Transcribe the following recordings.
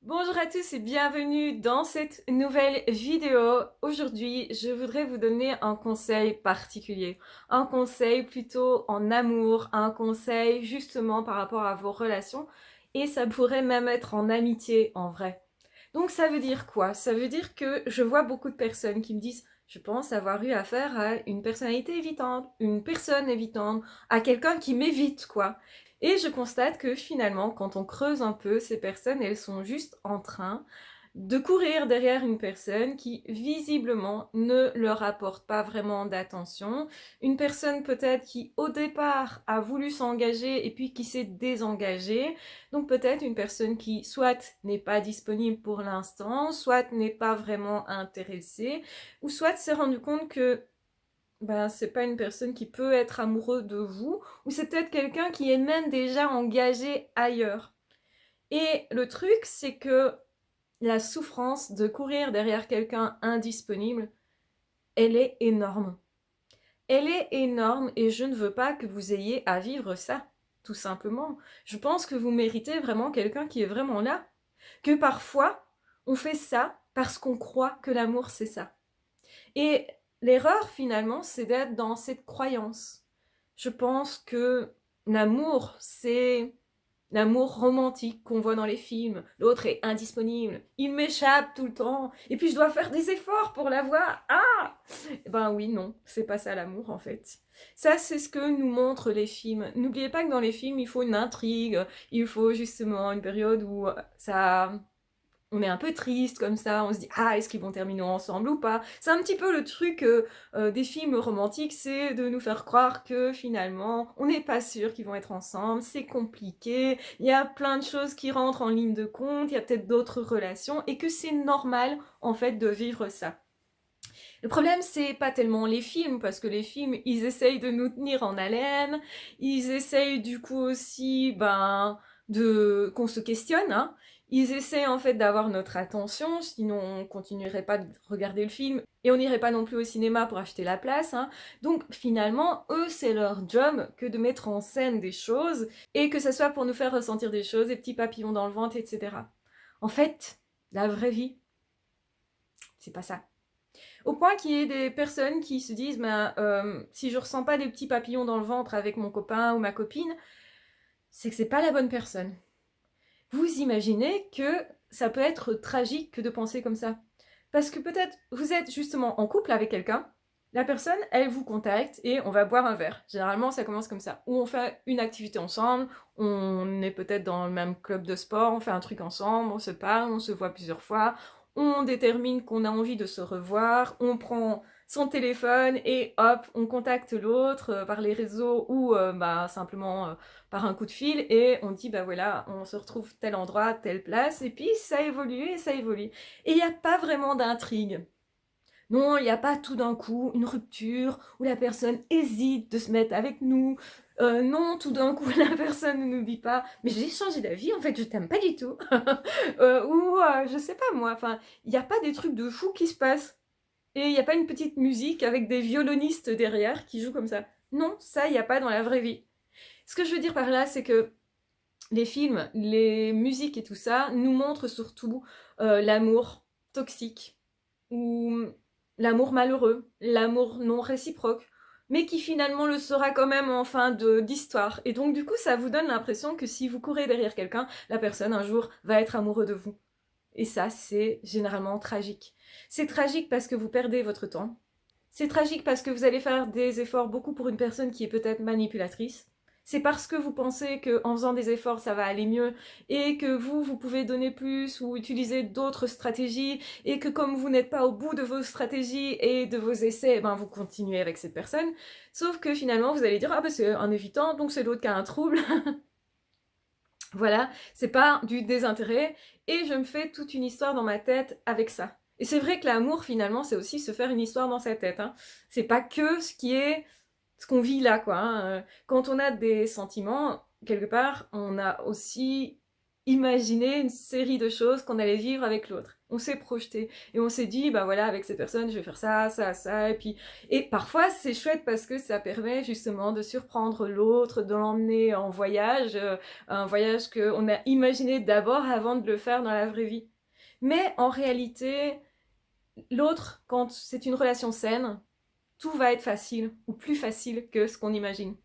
Bonjour à tous et bienvenue dans cette nouvelle vidéo. Aujourd'hui, je voudrais vous donner un conseil particulier. Un conseil plutôt en amour, un conseil justement par rapport à vos relations. Et ça pourrait même être en amitié en vrai. Donc ça veut dire quoi? Ça veut dire que je vois beaucoup de personnes qui me disent je pense avoir eu affaire à une personnalité évitante, une personne évitante, à quelqu'un qui m'évite quoi. Et je constate que finalement, quand on creuse un peu, ces personnes, elles sont juste en train de courir derrière une personne qui visiblement ne leur apporte pas vraiment d'attention. Une personne peut-être qui au départ a voulu s'engager et puis qui s'est désengagée. Donc peut-être une personne qui soit n'est pas disponible pour l'instant, soit n'est pas vraiment intéressée, ou soit s'est rendu compte que c'est pas une personne qui peut être amoureux de vous, ou c'est peut-être quelqu'un qui est même déjà engagé ailleurs. Et le truc, c'est que la souffrance de courir derrière quelqu'un indisponible, elle est énorme. Elle est énorme et je ne veux pas que vous ayez à vivre ça, tout simplement. Je pense que vous méritez vraiment quelqu'un qui est vraiment là. Que parfois, on fait ça parce qu'on croit que l'amour, c'est ça. Et l'erreur, finalement, c'est d'être dans cette croyance. Je pense que l'amour, c'est l'amour romantique qu'on voit dans les films. L'autre est indisponible, il m'échappe tout le temps, et puis je dois faire des efforts pour l'avoir. Ah! Ben oui, non, c'est pas ça l'amour en fait. Ça, c'est ce que nous montrent les films. N'oubliez pas que dans les films, il faut une intrigue, il faut justement une période où ça on est un peu triste comme ça, on se dit ah est-ce qu'ils vont terminer ensemble ou pas. C'est un petit peu le truc des films romantiques, c'est de nous faire croire que finalement on n'est pas sûr qu'ils vont être ensemble, c'est compliqué, il y a plein de choses qui rentrent en ligne de compte, il y a peut-être d'autres relations et que c'est normal en fait de vivre ça. Le problème, c'est pas tellement les films, parce que les films, ils essayent de nous tenir en haleine, ils essayent du coup aussi, de qu'on se questionne, hein. Ils essayent en fait d'avoir notre attention, sinon on continuerait pas de regarder le film et on n'irait pas non plus au cinéma pour acheter la place, hein. Donc finalement, eux, c'est leur job que de mettre en scène des choses et que ça soit pour nous faire ressentir des choses, des petits papillons dans le ventre, etc. En fait, la vraie vie, c'est pas ça. Au point qu'il y ait des personnes qui se disent si je ressens pas des petits papillons dans le ventre avec mon copain ou ma copine, c'est que c'est pas la bonne personne. Vous imaginez que ça peut être tragique que de penser comme ça. Parce que peut-être vous êtes justement en couple avec quelqu'un, la personne, elle vous contacte et on va boire un verre. Généralement, ça commence comme ça. Ou on fait une activité ensemble, on est peut-être dans le même club de sport, on fait un truc ensemble, on se parle, on se voit plusieurs fois, on détermine qu'on a envie de se revoir, on prend son téléphone et hop, on contacte l'autre par les réseaux ou simplement par un coup de fil et on dit voilà, on se retrouve tel endroit, telle place et puis ça évolue et ça évolue. Et il n'y a pas vraiment d'intrigue. Non, il n'y a pas tout d'un coup une rupture où la personne hésite de se mettre avec nous. Non, tout d'un coup la personne ne nous dit pas mais j'ai changé d'avis, en fait je t'aime pas du tout. Je sais pas moi, enfin il n'y a pas des trucs de fou qui se passent. Et il n'y a pas une petite musique avec des violonistes derrière qui jouent comme ça. Non, ça il n'y a pas dans la vraie vie. Ce que je veux dire par là, c'est que les films, les musiques et tout ça nous montrent surtout l'amour toxique ou l'amour malheureux, l'amour non réciproque, mais qui finalement le sera quand même en fin d'histoire. Et donc du coup, ça vous donne l'impression que si vous courez derrière quelqu'un, la personne un jour va être amoureuse de vous. Et ça, c'est généralement tragique. C'est tragique parce que vous perdez votre temps. C'est tragique parce que vous allez faire des efforts beaucoup pour une personne qui est peut-être manipulatrice. C'est parce que vous pensez qu'en faisant des efforts, ça va aller mieux et que vous pouvez donner plus ou utiliser d'autres stratégies et que comme vous n'êtes pas au bout de vos stratégies et de vos essais, vous continuez avec cette personne. Sauf que finalement, vous allez dire, ah c'est un évitant, donc c'est l'autre qui a un trouble. Voilà, c'est pas du désintérêt et je me fais toute une histoire dans ma tête avec ça. Et c'est vrai que l'amour finalement c'est aussi se faire une histoire dans sa tête, hein. C'est pas que ce qu'on vit là quoi, hein. Quand on a des sentiments, quelque part, on a aussi imaginé une série de choses qu'on allait vivre avec l'autre. On s'est projeté et on s'est dit, bah voilà, avec cette personne, je vais faire ça, ça, ça, et parfois c'est chouette parce que ça permet justement de surprendre l'autre, de l'emmener en voyage, un voyage qu'on a imaginé d'abord avant de le faire dans la vraie vie. Mais en réalité, l'autre, quand c'est une relation saine, tout va être facile ou plus facile que ce qu'on imagine.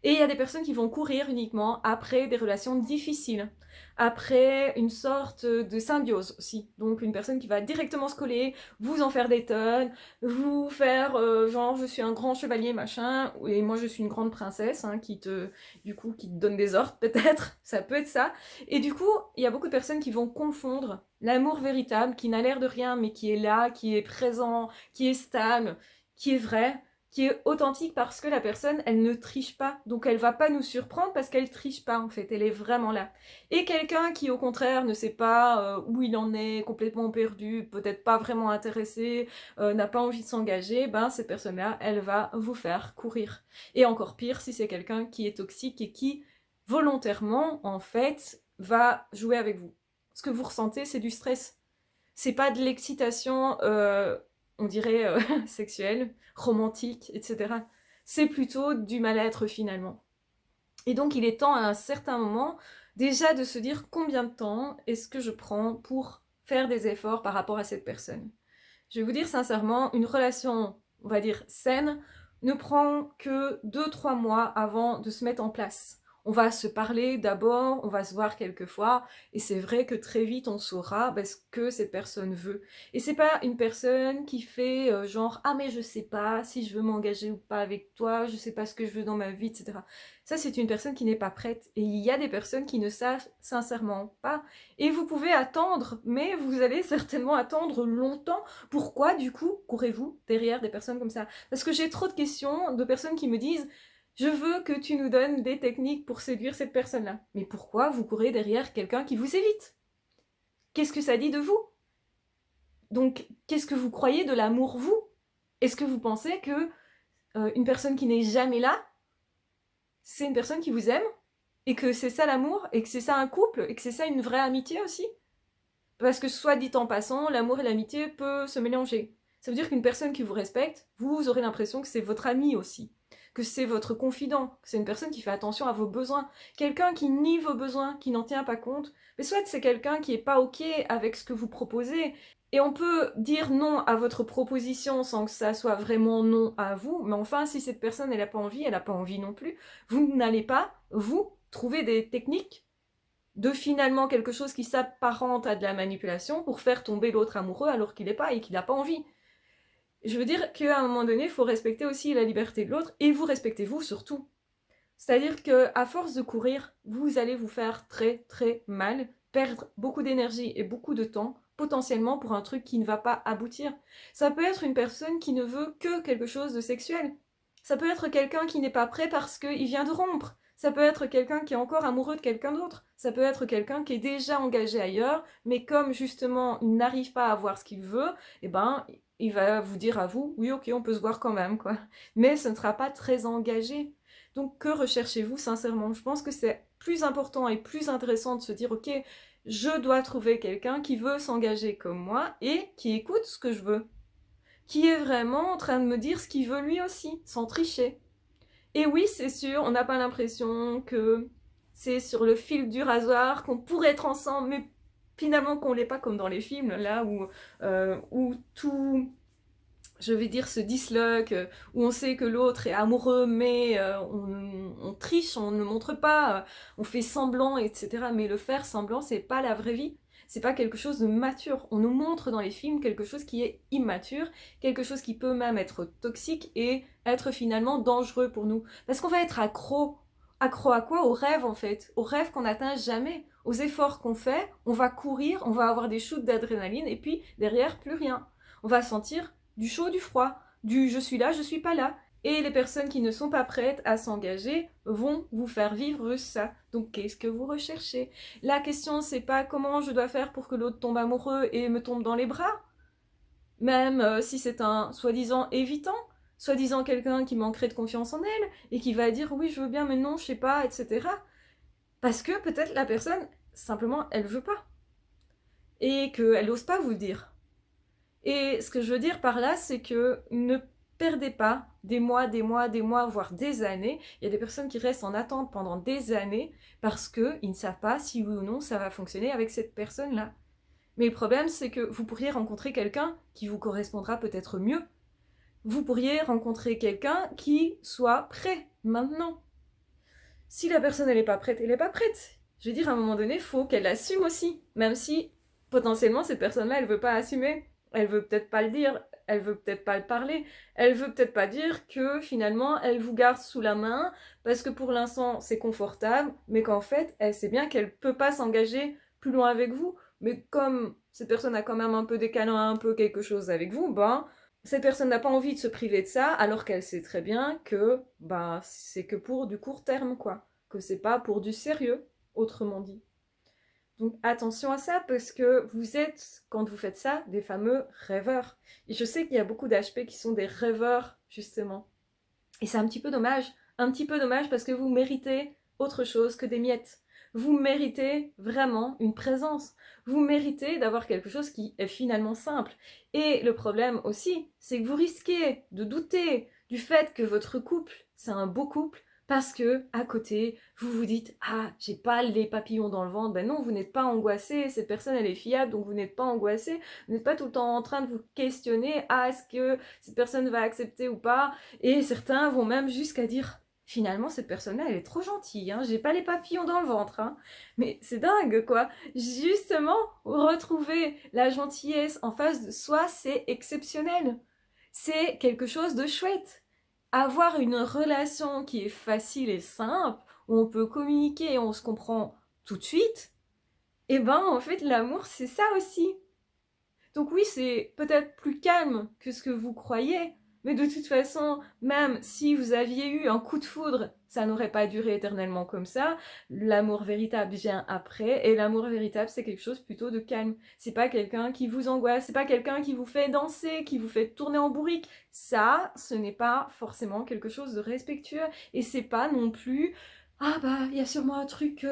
Et il y a des personnes qui vont courir uniquement après des relations difficiles, après une sorte de symbiose aussi. Donc une personne qui va directement se coller, vous en faire des tonnes, vous faire genre je suis un grand chevalier machin, et moi je suis une grande princesse, hein, qui te donne des ordres peut-être, ça peut être ça. Et du coup, il y a beaucoup de personnes qui vont confondre l'amour véritable, qui n'a l'air de rien, mais qui est là, qui est présent, qui est stable, qui est vrai, qui est authentique parce que la personne, elle ne triche pas. Donc elle va pas nous surprendre parce qu'elle triche pas en fait, elle est vraiment là. Et quelqu'un qui au contraire ne sait pas où il en est, complètement perdu, peut-être pas vraiment intéressé, n'a pas envie de s'engager, ben cette personne-là, elle va vous faire courir. Et encore pire si c'est quelqu'un qui est toxique et qui volontairement en fait va jouer avec vous. Ce que vous ressentez, c'est du stress. C'est pas de l'excitation, on dirait, sexuelle, romantique, etc. C'est plutôt du mal-être finalement. Et donc il est temps à un certain moment déjà de se dire combien de temps est-ce que je prends pour faire des efforts par rapport à cette personne. Je vais vous dire sincèrement, une relation, on va dire, saine, ne prend que 2-3 mois avant de se mettre en place. On va se parler d'abord, on va se voir quelques fois, et c'est vrai que très vite on saura ce que cette personne veut. Et c'est pas une personne qui fait genre ah mais je sais pas si je veux m'engager ou pas avec toi, je sais pas ce que je veux dans ma vie, etc. Ça c'est une personne qui n'est pas prête. Et il y a des personnes qui ne savent sincèrement pas. Et vous pouvez attendre, mais vous allez certainement attendre longtemps. Pourquoi, du coup, courez-vous derrière des personnes comme ça? Parce que j'ai trop de questions de personnes qui me disent je veux que tu nous donnes des techniques pour séduire cette personne-là. Mais pourquoi vous courez derrière quelqu'un qui vous évite? Qu'est-ce que ça dit de vous? Donc, qu'est-ce que vous croyez de l'amour, vous? Est-ce que vous pensez que une personne qui n'est jamais là, c'est une personne qui vous aime? Et que c'est ça l'amour? Et que c'est ça un couple? Et que c'est ça une vraie amitié aussi? Parce que soit dit en passant, l'amour et l'amitié peuvent se mélanger. Ça veut dire qu'une personne qui vous respecte, vous aurez l'impression que c'est votre ami aussi, que c'est votre confident, que c'est une personne qui fait attention à vos besoins. Quelqu'un qui nie vos besoins, qui n'en tient pas compte, mais soit c'est quelqu'un qui est pas ok avec ce que vous proposez. Et on peut dire non à votre proposition sans que ça soit vraiment non à vous, mais enfin, si cette personne elle n'a pas envie non plus, vous n'allez pas, vous, trouver des techniques de finalement quelque chose qui s'apparente à de la manipulation pour faire tomber l'autre amoureux alors qu'il n'est pas et qu'il n'a pas envie. Je veux dire qu'à un moment donné, il faut respecter aussi la liberté de l'autre et vous respectez vous surtout. C'est-à-dire qu'à force de courir, vous allez vous faire très très mal, perdre beaucoup d'énergie et beaucoup de temps potentiellement pour un truc qui ne va pas aboutir. Ça peut être une personne qui ne veut que quelque chose de sexuel. Ça peut être quelqu'un qui n'est pas prêt parce qu'il vient de rompre. Ça peut être quelqu'un qui est encore amoureux de quelqu'un d'autre. Ça peut être quelqu'un qui est déjà engagé ailleurs, mais comme justement il n'arrive pas à avoir ce qu'il veut, eh ben il va vous dire à vous, oui ok on peut se voir quand même quoi. Mais ce ne sera pas très engagé. Donc que recherchez-vous sincèrement? Je pense que c'est plus important et plus intéressant de se dire ok, je dois trouver quelqu'un qui veut s'engager comme moi et qui écoute ce que je veux. Qui est vraiment en train de me dire ce qu'il veut lui aussi, sans tricher. Et oui, c'est sûr, on n'a pas l'impression que c'est sur le fil du rasoir qu'on pourrait être ensemble, mais finalement qu'on l'est pas comme dans les films, là où tout, je vais dire, se disloque, où on sait que l'autre est amoureux, mais on triche, on ne montre pas, on fait semblant, etc. Mais le faire semblant, c'est pas la vraie vie. C'est pas quelque chose de mature. On nous montre dans les films quelque chose qui est immature, quelque chose qui peut même être toxique et être finalement dangereux pour nous. Parce qu'on va être accro. Accro à quoi? Aux rêves en fait. Aux rêves qu'on n'atteint jamais. Aux efforts qu'on fait, on va courir, on va avoir des shoots d'adrénaline et puis derrière, plus rien. On va sentir du chaud, du froid, du je suis là, je suis pas là. Et les personnes qui ne sont pas prêtes à s'engager vont vous faire vivre ça. Donc qu'est-ce que vous recherchez? La question c'est pas comment je dois faire pour que l'autre tombe amoureux et me tombe dans les bras. Même si c'est un soi-disant évitant, soi-disant quelqu'un qui manquerait de confiance en elle et qui va dire oui je veux bien mais non je sais pas, etc. Parce que peut-être la personne, simplement elle veut pas. Et qu'elle n'ose pas vous le dire. Et ce que je veux dire par là, c'est que ne perdez pas des mois, voire des années. Il y a des personnes qui restent en attente pendant des années parce qu'ils ne savent pas si oui ou non ça va fonctionner avec cette personne-là. Mais le problème, c'est que vous pourriez rencontrer quelqu'un qui vous correspondra peut-être mieux. Vous pourriez rencontrer quelqu'un qui soit prêt maintenant. Si la personne elle n'est pas prête, elle n'est pas prête. Je veux dire, à un moment donné, il faut qu'elle assume aussi. Même si potentiellement cette personne-là, elle veut pas assumer. Elle veut peut-être pas le dire, elle veut peut-être pas le parler, elle veut peut-être pas dire que finalement elle vous garde sous la main parce que pour l'instant c'est confortable, mais qu'en fait elle sait bien qu'elle peut pas s'engager plus loin avec vous. Mais comme cette personne a quand même un peu des câlins, un peu quelque chose avec vous, ben cette personne n'a pas envie de se priver de ça, alors qu'elle sait très bien que ben, c'est que pour du court terme, quoi. Que c'est pas pour du sérieux, autrement dit. Donc attention à ça, parce que vous êtes, quand vous faites ça, des fameux rêveurs. Et je sais qu'il y a beaucoup d'HP qui sont des rêveurs, justement. Et c'est un petit peu dommage. Un petit peu dommage parce que vous méritez autre chose que des miettes. Vous méritez vraiment une présence. Vous méritez d'avoir quelque chose qui est finalement simple. Et le problème aussi, c'est que vous risquez de douter du fait que votre couple, c'est un beau couple, parce que à côté, vous vous dites ah, j'ai pas les papillons dans le ventre. Ben non, vous n'êtes pas angoissé. Cette personne, elle est fiable, donc vous n'êtes pas angoissé. Vous n'êtes pas tout le temps en train de vous questionner ah, est-ce que cette personne va accepter ou pas. Et certains vont même jusqu'à dire finalement cette personne-là elle est trop gentille, hein, j'ai pas les papillons dans le ventre, hein. Mais c'est dingue quoi. Justement, retrouver la gentillesse en face de soi, c'est exceptionnel. C'est quelque chose de chouette. Avoir une relation qui est facile et simple, où on peut communiquer et on se comprend tout de suite, et ben en fait l'amour c'est ça aussi. Donc oui, c'est peut-être plus calme que ce que vous croyez, mais de toute façon, même si vous aviez eu un coup de foudre, ça n'aurait pas duré éternellement comme ça. L'amour véritable vient après, et l'amour véritable, c'est quelque chose plutôt de calme. C'est pas quelqu'un qui vous angoisse, c'est pas quelqu'un qui vous fait danser, qui vous fait tourner en bourrique. Ça, ce n'est pas forcément quelque chose de respectueux, et c'est pas non plus ah bah il y a sûrement un truc,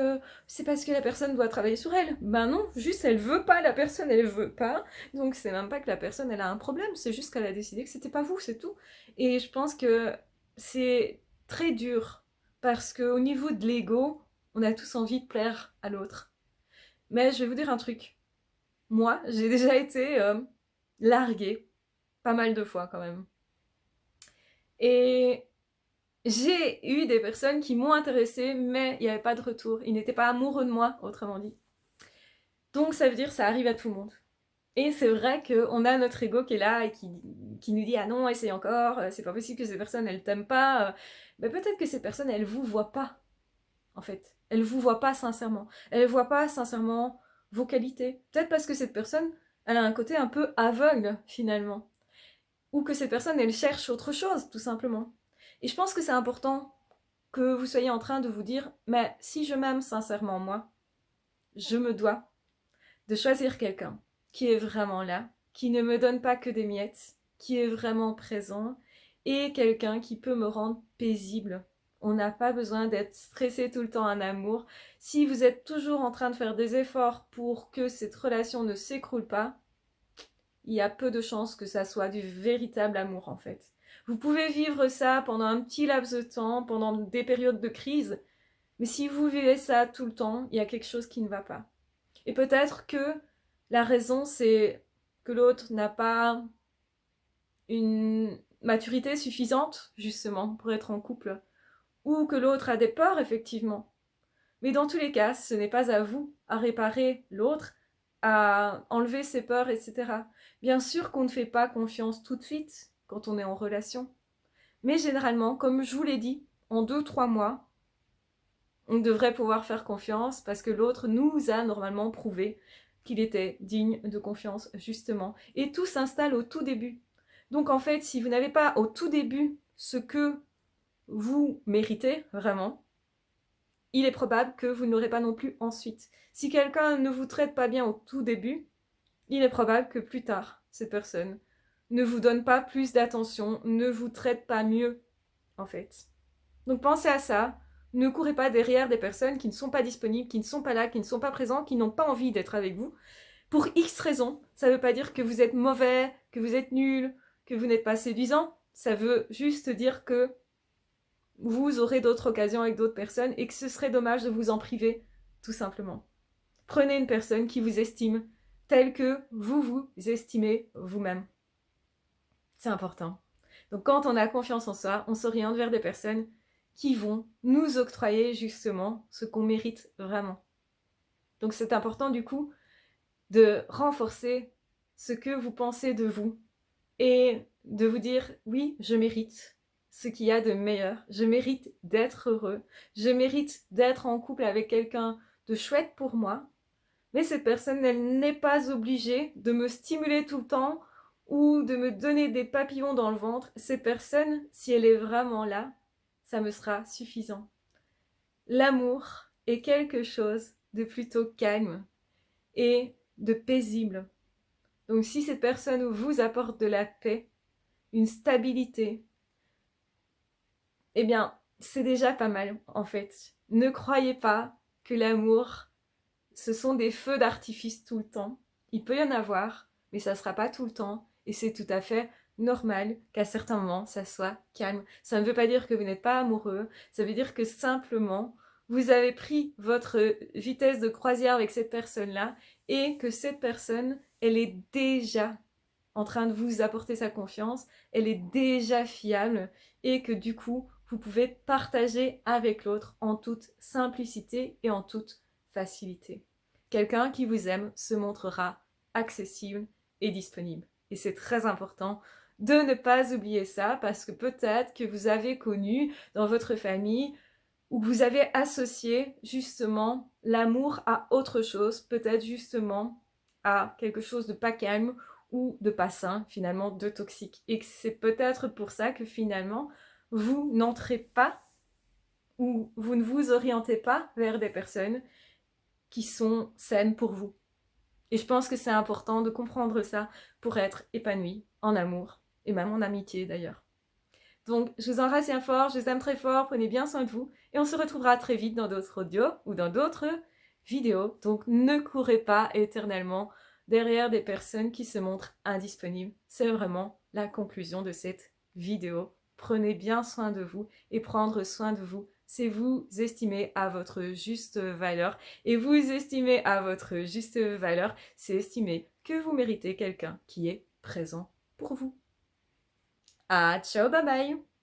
c'est parce que la personne doit travailler sur elle. Ben non, juste elle veut pas, la personne elle veut pas. Donc c'est même pas que la personne elle a un problème, c'est juste qu'elle a décidé que c'était pas vous, c'est tout. Et je pense que c'est très dur parce qu'au niveau de l'ego, on a tous envie de plaire à l'autre. Mais je vais vous dire un truc. Moi, j'ai déjà été larguée pas mal de fois quand même. Et j'ai eu des personnes qui m'ont intéressée, mais il n'y avait pas de retour. Ils n'étaient pas amoureux de moi, autrement dit. Donc ça veut dire que ça arrive à tout le monde. Et c'est vrai qu'on a notre ego qui est là et qui nous dit ah non, essaye encore, c'est pas possible que ces personnes elles t'aiment pas. Mais peut-être que ces personnes elles vous voient pas, en fait. Elles vous voient pas sincèrement. Elles voient pas sincèrement vos qualités. Peut-être parce que cette personne elle a un côté un peu aveugle finalement. Ou que cette personne elle cherche autre chose, tout simplement. Et je pense que c'est important que vous soyez en train de vous dire mais si je m'aime sincèrement moi, je me dois de choisir quelqu'un qui est vraiment là, qui ne me donne pas que des miettes, qui est vraiment présent, et quelqu'un qui peut me rendre paisible. On n'a pas besoin d'être stressé tout le temps en amour. Si vous êtes toujours en train de faire des efforts pour que cette relation ne s'écroule pas, il y a peu de chances que ça soit du véritable amour en fait. Vous pouvez vivre ça pendant un petit laps de temps, pendant des périodes de crise, mais si vous vivez ça tout le temps, il y a quelque chose qui ne va pas. Et peut-être que la raison, c'est que l'autre n'a pas une maturité suffisante, justement, pour être en couple. Ou que l'autre a des peurs, effectivement. Mais dans tous les cas, ce n'est pas à vous à réparer l'autre, à enlever ses peurs, etc. Bien sûr qu'on ne fait pas confiance tout de suite quand on est en relation. Mais généralement, comme je vous l'ai dit, en 2-3 mois, on devrait pouvoir faire confiance parce que l'autre nous a normalement prouvé qu'il était digne de confiance, justement. Et tout s'installe au tout début. Donc en fait, si vous n'avez pas au tout début ce que vous méritez vraiment, il est probable que vous n'aurez pas non plus ensuite. Si quelqu'un ne vous traite pas bien au tout début, il est probable que plus tard, cette personne ne vous donne pas plus d'attention, ne vous traite pas mieux, en fait. Donc pensez à ça. Ne courez pas derrière des personnes qui ne sont pas disponibles, qui ne sont pas là, qui ne sont pas présents, qui n'ont pas envie d'être avec vous. Pour X raisons, ça ne veut pas dire que vous êtes mauvais, que vous êtes nul, que vous n'êtes pas séduisant. Ça veut juste dire que vous aurez d'autres occasions avec d'autres personnes et que ce serait dommage de vous en priver, tout simplement. Prenez une personne qui vous estime telle que vous vous estimez vous-même. C'est important. Donc quand on a confiance en soi, on s'oriente vers des personnes qui vont nous octroyer justement ce qu'on mérite vraiment. Donc c'est important du coup de renforcer ce que vous pensez de vous et de vous dire oui, je mérite ce qu'il y a de meilleur, je mérite d'être heureux, je mérite d'être en couple avec quelqu'un de chouette pour moi, mais cette personne, elle n'est pas obligée de me stimuler tout le temps ou de me donner des papillons dans le ventre. Cette personne, si elle est vraiment là, ça me sera suffisant. L'amour est quelque chose de plutôt calme et de paisible. Donc si cette personne vous apporte de la paix, une stabilité, eh bien, c'est déjà pas mal en fait. Ne croyez pas que l'amour, ce sont des feux d'artifice tout le temps. Il peut y en avoir, mais ça ne sera pas tout le temps. Et c'est tout à fait normal qu'à certains moments, ça soit calme. Ça ne veut pas dire que vous n'êtes pas amoureux. Ça veut dire que simplement, vous avez pris votre vitesse de croisière avec cette personne-là et que cette personne, elle est déjà en train de vous apporter sa confiance, elle est déjà fiable et que du coup, vous pouvez partager avec l'autre en toute simplicité et en toute facilité. Quelqu'un qui vous aime se montrera accessible et disponible. Et c'est très important de ne pas oublier ça parce que peut-être que vous avez connu dans votre famille ou que vous avez associé justement l'amour à autre chose, peut-être justement à quelque chose de pas calme ou de pas sain, finalement de toxique. Et que c'est peut-être pour ça que finalement vous n'entrez pas ou vous ne vous orientez pas vers des personnes qui sont saines pour vous. Et je pense que c'est important de comprendre ça pour être épanoui en amour et même en amitié d'ailleurs. Donc, je vous embrasse bien fort, je vous aime très fort, prenez bien soin de vous et on se retrouvera très vite dans d'autres audios ou dans d'autres vidéos. Donc, ne courez pas éternellement derrière des personnes qui se montrent indisponibles. C'est vraiment la conclusion de cette vidéo. Prenez bien soin de vous et prendre soin de vous, c'est vous estimer à votre juste valeur. Et vous estimer à votre juste valeur, c'est estimer que vous méritez quelqu'un qui est présent pour vous. Ah, ciao, bye bye!